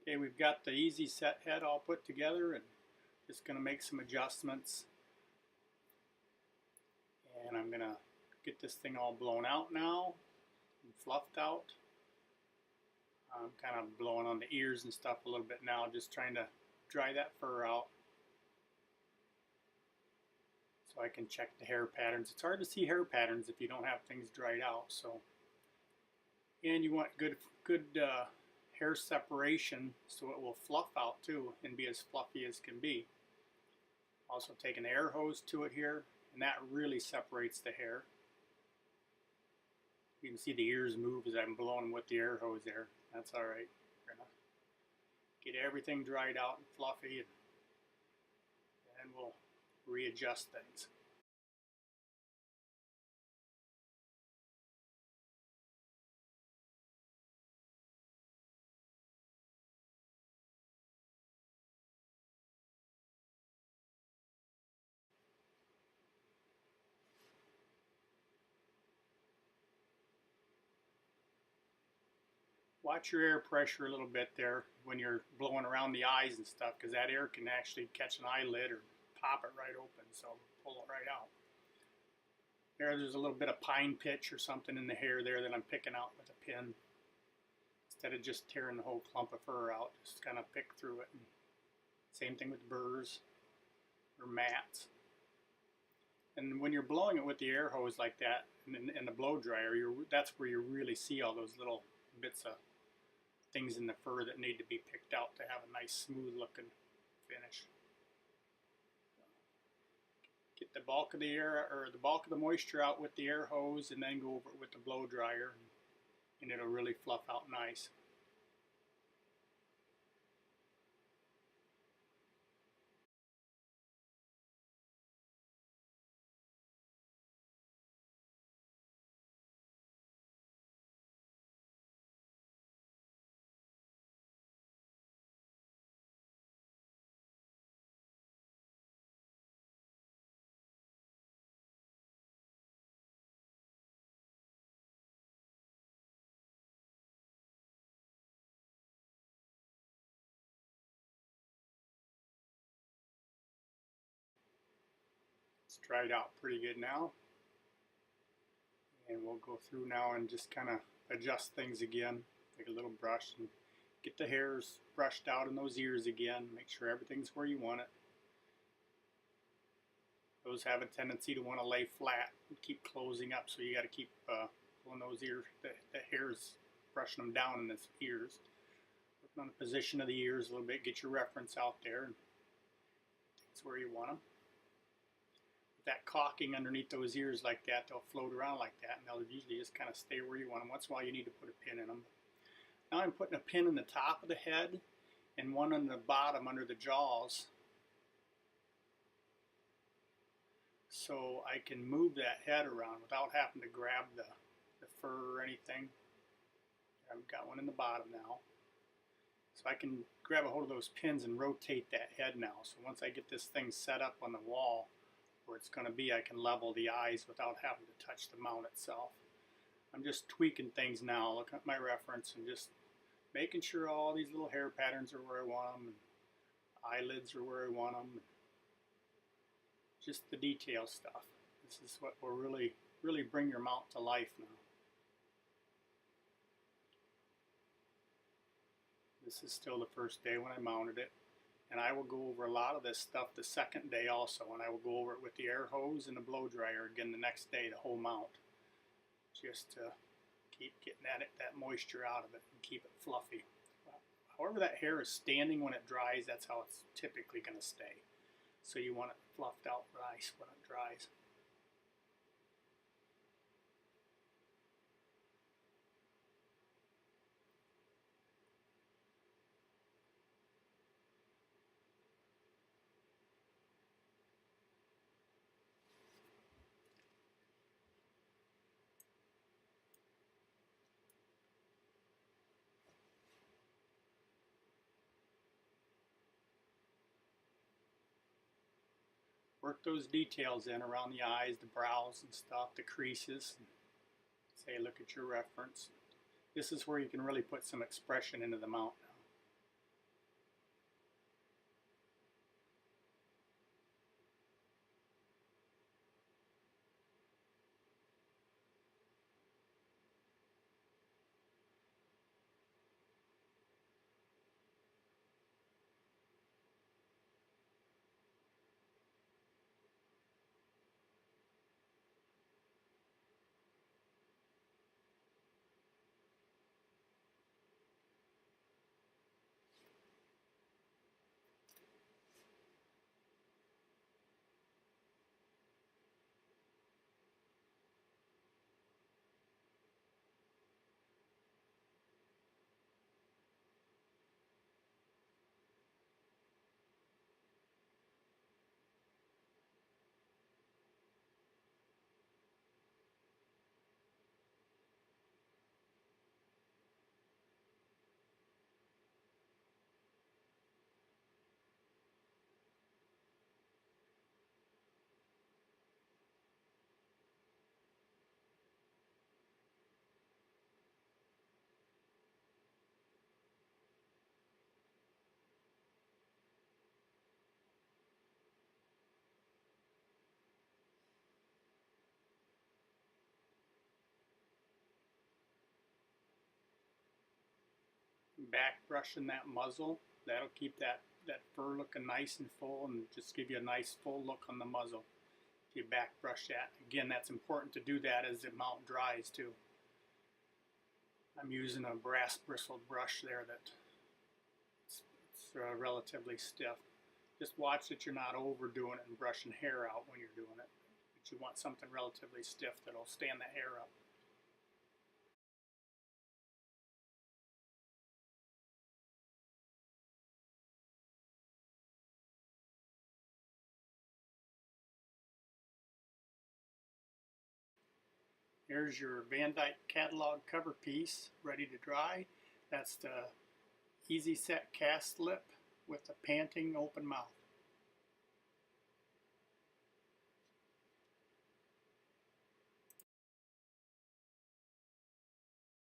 Okay, we've got the easy set head all put together and just going to make some adjustments. And I'm going to get this thing all blown out now and fluffed out. I'm kind of blowing on the ears and stuff a little bit now, just trying to dry that fur out so I can check the hair patterns. It's hard to see hair patterns if you don't have things dried out. So, and you want good hair separation so it will fluff out too and be as fluffy as can be. Also take an air hose to it here, and that really separates the hair. You can see the ears move as I'm blowing with the air hose there. That's alright. We're going to get everything dried out and fluffy, and we'll readjust things. Watch your air pressure a little bit there when you're blowing around the eyes and stuff, because that air can actually catch an eyelid or pop it right open, so pull it right out. There's a little bit of pine pitch or something in the hair there that I'm picking out with a pin. Instead of just tearing the whole clump of fur out, just kind of pick through it. And same thing with burrs or mats. And when you're blowing it with the air hose like that and the blow dryer, that's where you really see all those little bits of things in the fur that need to be picked out to have a nice smooth looking finish. Get the bulk of the air or the bulk of the moisture out with the air hose, and then go over it with the blow dryer, and it'll really fluff out nice. It's dried out pretty good now, and we'll go through now and just kind of adjust things again. Take a little brush and get the hairs brushed out in those ears again. Make sure everything's where you want it. Those have a tendency to want to lay flat and keep closing up, so you got to keep pulling those ears, the hairs, brushing them down in the ears. Working on the position of the ears a little bit, get your reference out there, and that's where you want them. With that caulking underneath those ears like that, they'll float around like that, and they'll usually just kind of stay where you want them. Once in a while you need to put a pin in them. Now I'm putting a pin in the top of the head and one on the bottom under the jaws, so I can move that head around without having to grab the fur or anything. I've got one in the bottom now. So I can grab a hold of those pins and rotate that head now. So once I get this thing set up on the wall where it's going to be, I can level the eyes without having to touch the mount itself. I'm just tweaking things now, looking at my reference and just making sure all these little hair patterns are where I want them, and eyelids are where I want them. Just the detail stuff. This is what will really bring your mount to life now. This is still the first day when I mounted it, and I will go over a lot of this stuff the second day also, and I will go over it with the air hose and the blow dryer again the next day, the whole mount, just to keep getting at it, that moisture out of it, and keep it fluffy. However that hair is standing when it dries, that's how it's typically going to stay. So you want it fluffed out nice when it dries. Work those details in around the eyes, the brows and stuff, the creases. Say, look at your reference. This is where you can really put some expression into the mount now. back brushing that muzzle. That'll keep that fur looking nice and full and just give you a nice full look on the muzzle. If you back brush that. Again, that's important to do that as the mount dries too. I'm using a brass bristled brush there that's relatively stiff. Just watch that you're not overdoing it and brushing hair out when you're doing it. But you want something relatively stiff that'll stand the hair up. Here's your Van Dyke catalog cover piece ready to dry. That's the Easy Set cast lip with the panting open mouth.